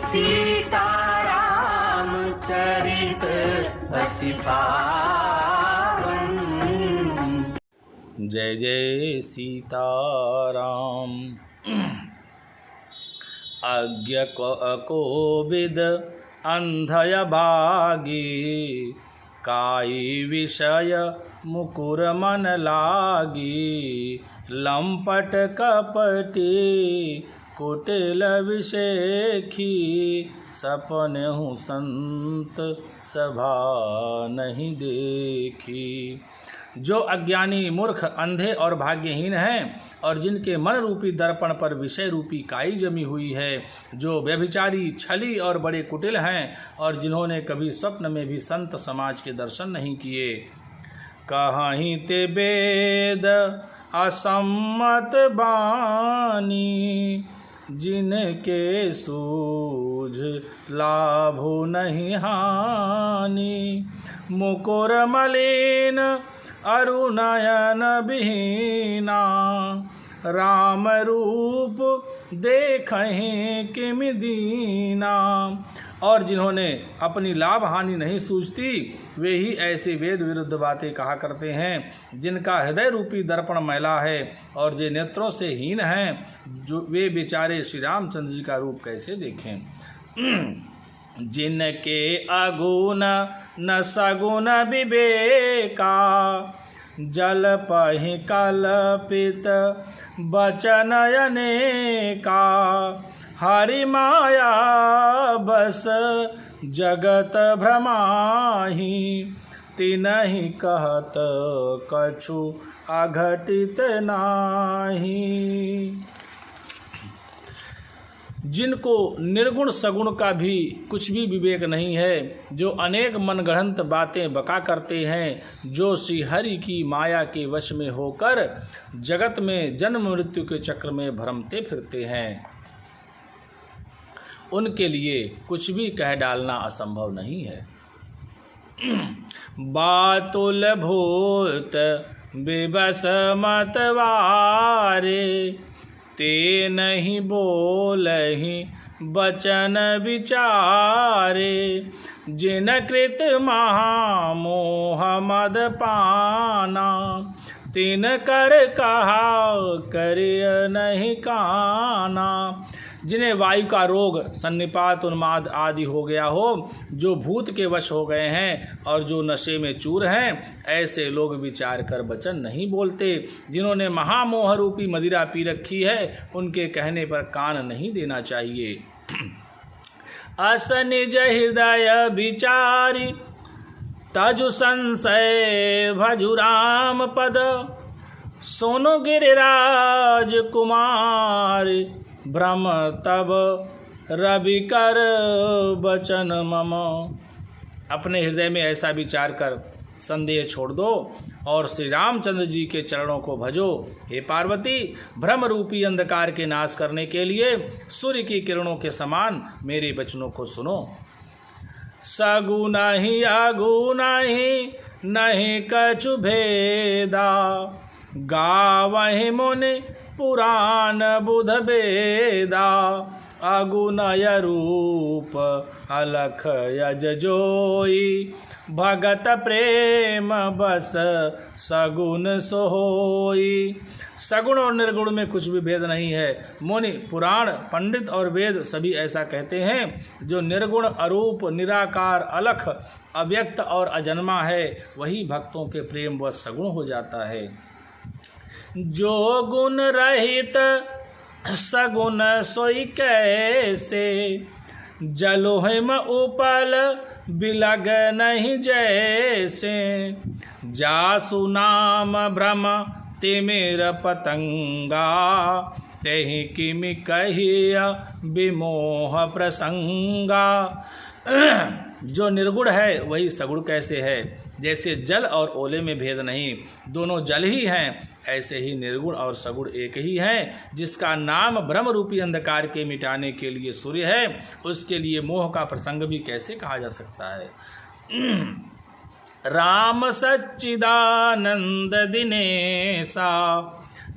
सीताराम चरित अति पावन। जय जय सीताराम। अज्ञ कोविद अंधय भागी, काई विषय मुकुर मन लागी। लंपट कपटी कुटिल विषेखी, सपने हूँ संत सभा नहीं देखी। जो अज्ञानी मूर्ख अंधे और भाग्यहीन हैं और जिनके मन रूपी दर्पण पर विषय रूपी काई जमी हुई है, जो व्यभिचारी छली और बड़े कुटिल हैं और जिन्होंने कभी स्वप्न में भी संत समाज के दर्शन नहीं किए। कहीं ते वेद असम्मत बानी, जिनके सूझ लाभो नहीं हानि। मुकुर मलिन अरुणयन बिहीना, राम रूप देखहीं किम दीना। और जिन्होंने अपनी लाभ हानि नहीं सूझती, वे ही ऐसे वेद विरुद्ध बातें कहा करते हैं, जिनका हृदय रूपी दर्पण मैला है और जो नेत्रों से हीन हैं, जो वे बेचारे श्री रामचंद्र जी का रूप कैसे देखें। जिनके अगुण न सगुण विवेका, जल पहि कल्पित बचन अनेका। हरि माया बस जगत भ्रमाहि, तिनहि कहत कछु अघटित नाही। जिनको निर्गुण सगुण का भी कुछ भी विवेक नहीं है, जो अनेक मनगढ़ंत बातें बका करते हैं, जो श्री हरि की माया के वश में होकर जगत में जन्म मृत्यु के चक्र में भ्रमते फिरते हैं, उनके लिए कुछ भी कह डालना असंभव नहीं है। बातुल भूत विवश मतवारे, ते नहीं बोलहि बचन विचारे। जिन कृत महामोह मद पाना, तिन कर कहा करिय नहीं काना। जिन्हें वायु का रोग, सन्निपात, उन्माद आदि हो गया हो, जो भूत के वश हो गए हैं और जो नशे में चूर हैं, ऐसे लोग विचार कर वचन नहीं बोलते। जिन्होंने महामोह रूपी मदिरा पी रखी है, उनके कहने पर कान नहीं देना चाहिए। अस निज हृदय विचारी, तजु संशय भजु राम पद। सोनो गिरिराज कुमार, भ्रम तब रवि कर बचन मम। अपने हृदय में ऐसा विचार कर संदेह छोड़ दो और श्री रामचंद्र जी के चरणों को भजो। हे पार्वती, भ्रम रूपी अंधकार के नाश करने के लिए सूर्य की किरणों के समान मेरे वचनों को सुनो। सगुन ही अगुन ही नहीं कछु भेदा, गावहि मुनि पुराण बुध बेदा। अगुनय रूप अलख यज जोई, भगत प्रेम बस सगुन सोई। सगुण और निर्गुण में कुछ भी भेद नहीं है। मुनि, पुराण, पंडित और वेद सभी ऐसा कहते हैं। जो निर्गुण, अरूप, निराकार, अलख, अव्यक्त और अजन्मा है, वही भक्तों के प्रेम व सगुण हो जाता है। जो गुण रहित सगुण सोई कैसे, जलोहिम उपल बिलग नहीं जैसे। जासु नाम भ्रम तिमिर पतंगा, तेहि किमि कहिया विमोह प्रसंगा। जो निर्गुण है वही सगुण कैसे है। जैसे जल और ओले में भेद नहीं, दोनों जल ही हैं, ऐसे ही निर्गुण और सगुण एक ही हैं। जिसका नाम ब्रह्म रूपी अंधकार के मिटाने के लिए सूर्य है, उसके लिए मोह का प्रसंग भी कैसे कहा जा सकता है। राम सच्चिदानंद दिनेशा,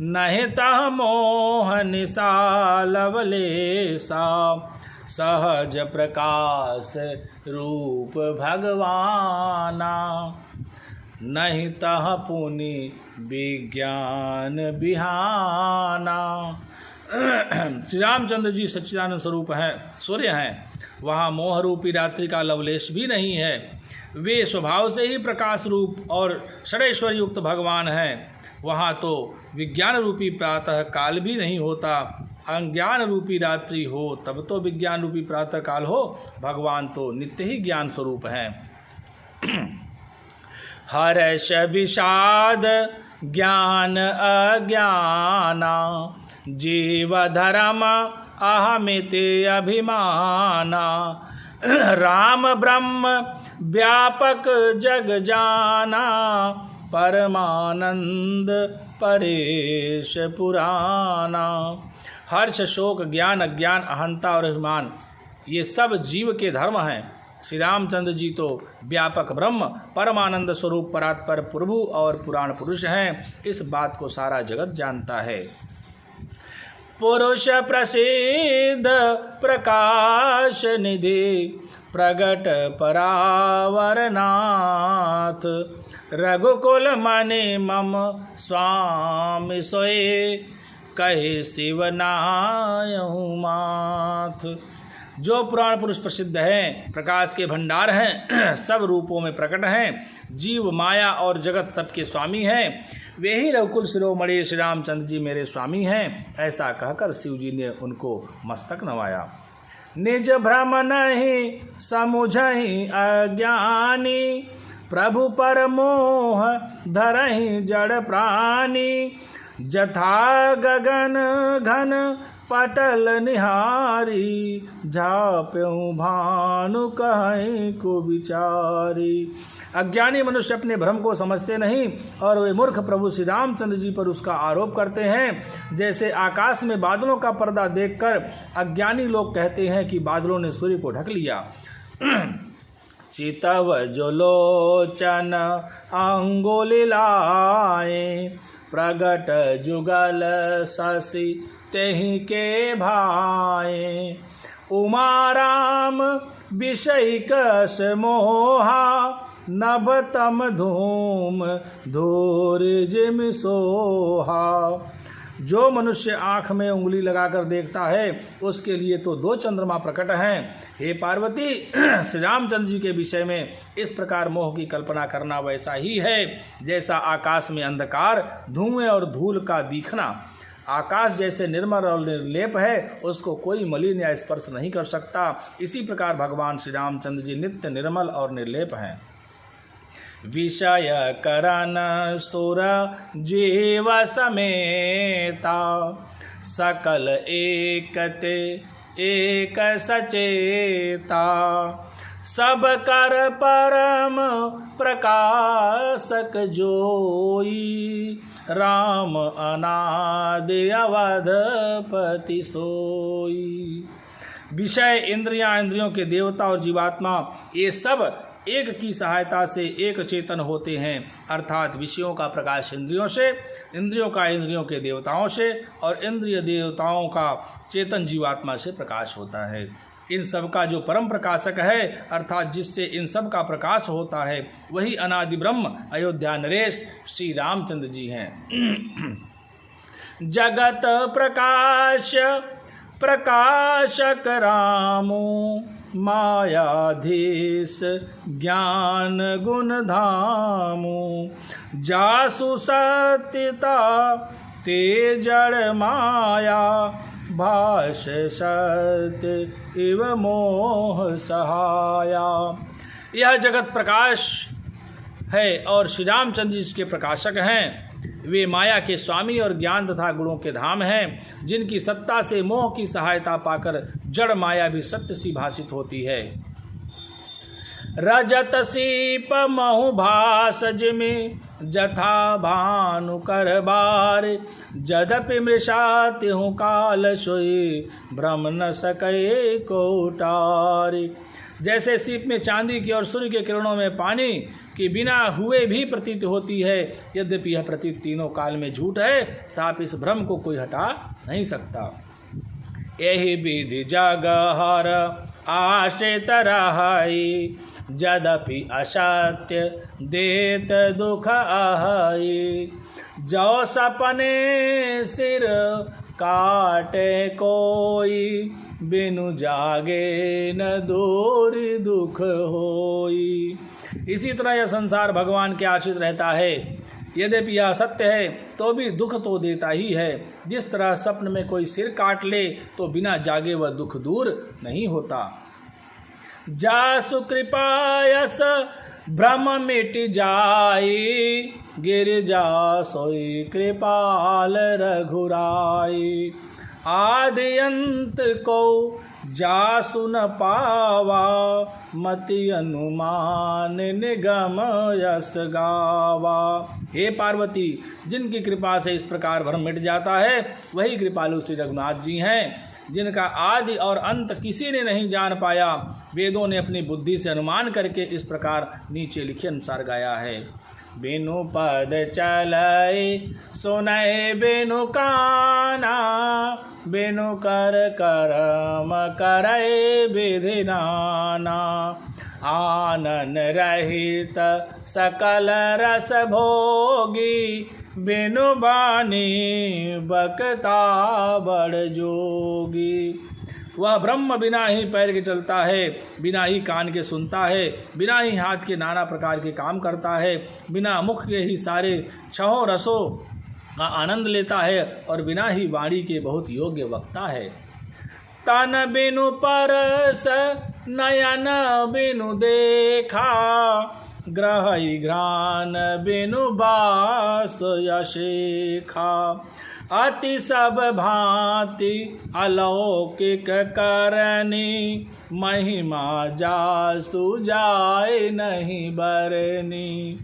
नहीं तह मोह निशा लवलेशा। सहज प्रकाश रूप भगवाना, नहीं तह पुनि विज्ञान बिहाना। श्री रामचंद्र जी सच्चिदानंद स्वरूप हैं, सूर्य हैं। वहाँ मोह रूपी रात्रि का लवलेश भी नहीं है। वे स्वभाव से ही प्रकाश रूप और षडेश्वर युक्त भगवान हैं। वहाँ तो विज्ञान रूपी प्रातः काल भी नहीं होता। अज्ञान रूपी रात्रि हो तब तो विज्ञान रूपी प्रातः काल हो। भगवान तो नित्य ही ज्ञान स्वरूप हैं। हर्ष विषाद ज्ञान अज्ञाना, जीव धर्म अहमिति अभिमाना। राम ब्रह्म व्यापक जग जाना, परमानंद परेश पुराना। हर्ष शोक ज्ञान अज्ञान अहंता और अभिमान, ये सब जीव के धर्म हैं। श्री रामचंद्र जी तो व्यापक ब्रह्म परमानंद स्वरूप परात्पर प्रभु और पुराण पुरुष हैं। इस बात को सारा जगत जानता है। पुरुष प्रसिद्ध प्रकाश निधि, प्रगट परावरनाथ। रघुकुल मनि मम स्वामी सोए, कहे शिवनायहु माथ। जो पुराण पुरुष प्रसिद्ध हैं, प्रकाश के भंडार हैं, सब रूपों में प्रकट हैं, जीव माया और जगत सबके स्वामी हैं, वे ही रघुकुल शिरोमणि श्री रामचंद्र जी मेरे स्वामी हैं। ऐसा कहकर शिव जी ने उनको मस्तक नवाया। निज भ्रम नहीं समुझहि अज्ञानी, प्रभु पर मोह धरहि जड़ प्राणी। जथा गगन घन पटल निहारी, झाप्यऊ भानु कहीं को विचारी। अज्ञानी मनुष्य अपने भ्रम को समझते नहीं और वे मूर्ख प्रभु श्री रामचंद्र जी पर उसका आरोप करते हैं। जैसे आकाश में बादलों का पर्दा देखकर अज्ञानी लोग कहते हैं कि बादलों ने सूर्य को ढक लिया। चितव जो लोचन अंगुली लाए, प्रगट जुगल शशि तेहि के भाए। उमा राम विषय कस मोहा, नभ तम धूम धूर जिम सोहा। जो मनुष्य आँख में उंगली लगाकर देखता है उसके लिए तो दो चंद्रमा प्रकट हैं। हे पार्वती, श्री रामचंद्र जी के विषय में इस प्रकार मोह की कल्पना करना वैसा ही है जैसा आकाश में अंधकार, धुएं और धूल का दिखना। आकाश जैसे निर्मल और निर्लेप है, उसको कोई मलिन या स्पर्श नहीं कर सकता। इसी प्रकार भगवान श्री रामचंद्र जी नित्य निर्मल और निर्लेप हैं। विषय करन सुर जीव समेता, सकल एकते एक सचेता। सब कर परम प्रकाशक जोई, राम अनादि अवधपति सोई। विषय इंद्रियां, इंद्रियों के देवता और जीवात्मा, ये सब एक की सहायता से एक चेतन होते हैं। अर्थात विषयों का प्रकाश इंद्रियों से, इंद्रियों का इंद्रियों के देवताओं से और इंद्रिय देवताओं का चेतन जीवात्मा से प्रकाश होता है। इन सब का जो परम प्रकाशक है, अर्थात जिससे इन सब का प्रकाश होता है, वही अनादि ब्रह्म अयोध्या नरेश श्री रामचंद्र जी हैं। जगत प्रकाश प्रकाशक रामो, मायाधीश ज्ञान गुण धामो। जासु सत्यता ते जड़ माया, भाष सत्य इव मोह सहाया। यह जगत प्रकाश है और श्री रामचंद्र जी इसके प्रकाशक हैं। वे माया के स्वामी और ज्ञान तथा गुणों के धाम हैं, जिनकी सत्ता से मोह की सहायता पाकर जड़ माया भी सत्य सी भाषित होती है। रजत सीप महु भास जिमि, जथा भानु कर बार। जदपि मृषा तिहु काल सोई, भ्रम न सके कोटारी। जैसे सीप में चांदी की और सूर्य के किरणों में पानी के बिना हुए भी प्रतीत होती है, यद्यपि यह प्रतीत तीनों काल में झूठ है, तथापि इस भ्रम को कोई हटा नहीं सकता। यही विधि जग हर आश्रित रहाई, यद्यपि असत्य देत दुख अहाई। जो सपने सिर काटे कोई, बिनु जागे न दूर दुख होई। इसी तरह यह संसार भगवान के आश्रित रहता है। यद्यपि यह सत्य है तो भी दुख तो देता ही है। जिस तरह स्वप्न में कोई सिर काट ले तो बिना जागे वह दुख दूर नहीं होता। जासु कृपायस भ्रम मिट जाई, गिरिजा सोई कृपाल रघुराई। आदि अंत को जासु न पावा, मति अनुमान निगम यस गावा। हे पार्वती, जिनकी कृपा से इस प्रकार भ्रम मिट जाता है वही कृपालु श्री रघुनाथ जी हैं, जिनका आदि और अंत किसी ने नहीं जान पाया। वेदों ने अपनी बुद्धि से अनुमान करके इस प्रकार नीचे लिखे अनुसार गाया है। बिनु पद चलय सुनय बिनु काना, बिनु कर करम करय विधि नाना। आनन रहित सकल रस भोगी, बिनु बानी बकता बड़ जोगी। वह ब्रह्म बिना ही पैर के चलता है, बिना ही कान के सुनता है, बिना ही हाथ के नाना प्रकार के काम करता है, बिना मुख के ही सारे छहों रसों का आनंद लेता है और बिना ही वाणी के बहुत योग्य वक्ता है। तन बिनु परस नयन बिनु देखा, ग्रहई घ्राण बिनु बास यशेखा। अति सब भांति अलौकिक करनी, महिमा जासु जाय नहीं बरनी।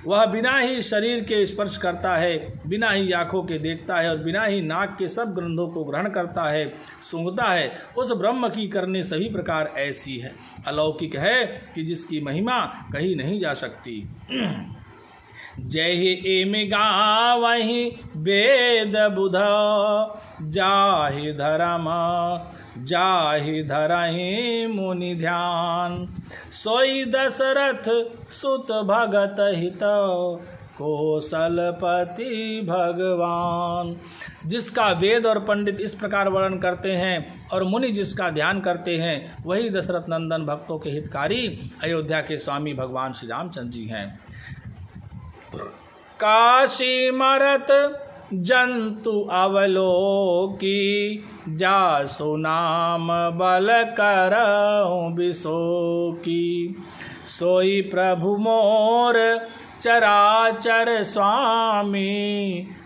वह बिना ही शरीर के स्पर्श करता है, बिना ही आँखों के देखता है और बिना ही नाक के सब ग्रंथों को ग्रहण करता है, सूंघता है। उस ब्रह्म की करनी सभी प्रकार ऐसी है, अलौकिक है कि जिसकी महिमा कही नहीं जा सकती। जय एम गावहि वेद बुध, जाहि धर्म जाहि धरहि मुनि ध्यान। सोई दशरथ सुत भगत हित, कौशलपति भगवान। जिसका वेद और पंडित इस प्रकार वर्णन करते हैं और मुनि जिसका ध्यान करते हैं, वही दशरथ नंदन भक्तों के हितकारी अयोध्या के स्वामी भगवान श्री रामचंद्र जी हैं। काशी मरत जंतु अवलोकी, जासु नाम बल करऊं बिसोकी। सोई प्रभु मोर चराचर स्वामी,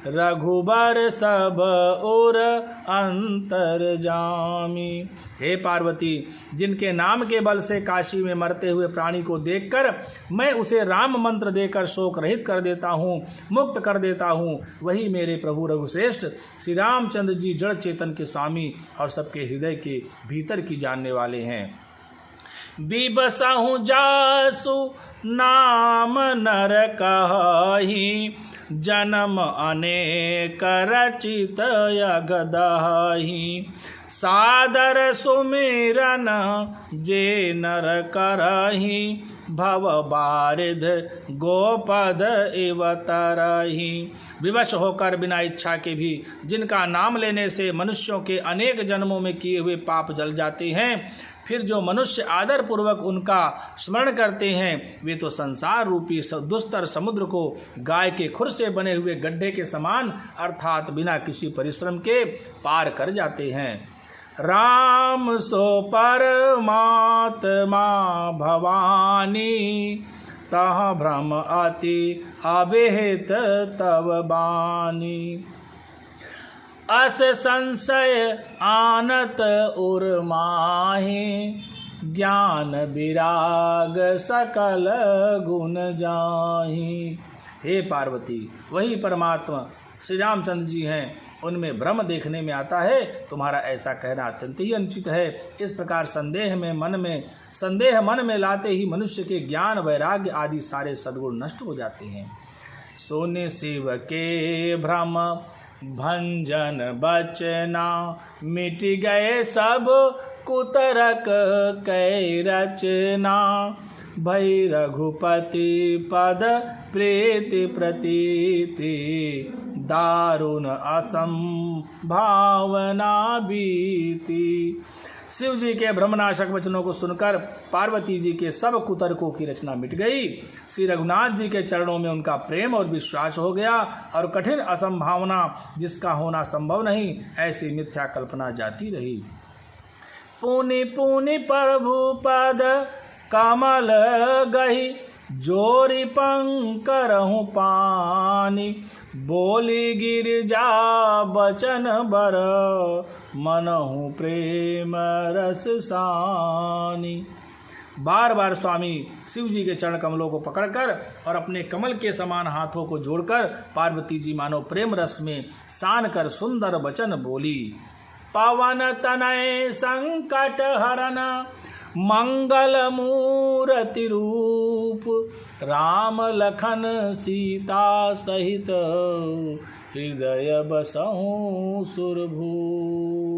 रघुबर सब उर अंतर जामी। हे पार्वती, जिनके नाम के बल से काशी में मरते हुए प्राणी को देखकर मैं उसे राम मंत्र देकर शोक रहित कर देता हूँ, मुक्त कर देता हूँ, वही मेरे प्रभु रघुश्रेष्ठ श्री रामचंद्र जी जड़ चेतन के स्वामी और सबके हृदय के भीतर की जानने वाले हैं। बिबसहु जासु नाम नर कहि, जन्म अनेक रचित यगदहि। सादर सुमिरन जे नर करहि, भव बारिध गोपद इव तरहि। विवश होकर बिना इच्छा के भी जिनका नाम लेने से मनुष्यों के अनेक जन्मों में किए हुए पाप जल जाते हैं, फिर जो मनुष्य आदर पूर्वक उनका स्मरण करते हैं, वे तो संसार रूपी दुस्तर समुद्र को गाय के खुर से बने हुए गड्ढे के समान अर्थात बिना किसी परिश्रम के पार कर जाते हैं। राम सो परमात्मा भवानी, तह भ्रम अति अभिहित तव बानी। अस संशय आनत उर्माहि, ज्ञान विराग सकल गुण जाहि। हे पार्वती, वही परमात्मा श्री रामचंद्र जी हैं, उनमें भ्रम देखने में आता है। तुम्हारा ऐसा कहना अत्यंत ही अनुचित है। इस प्रकार संदेह मन में लाते ही मनुष्य के ज्ञान वैराग्य आदि सारे सद्गुण नष्ट हो जाते हैं। सुनि शिव के भ्रम भंजन बचना मिट गए सब कुतरक कै रचना। भई रघुपति पद प्रीति प्रतीति दारुण असंभावना बीती। शिव जी के ब्रह्मनाशक वचनों को सुनकर पार्वती जी के सब कुतर्कों की रचना मिट गई। श्री रघुनाथ जी के चरणों में उनका प्रेम और विश्वास हो गया और कठिन असंभावना जिसका होना संभव नहीं ऐसी मिथ्या कल्पना जाती रही। पुनि पुनि प्रभु पद कमल गही जोरी पंकरहु पानी। बोली गिरिजा बचन बर मनहु प्रेम रस सानी। बार बार स्वामी शिव जी के चरण कमलों को पकड़कर और अपने कमल के समान हाथों को जोड़कर पार्वती जी मानो प्रेम रस में सान कर सुंदर वचन बोली। पवन तनय संकट हरन मंगल मूर्ति रूप राम लखन सीता सहित हृदय बसहु सुरभूप।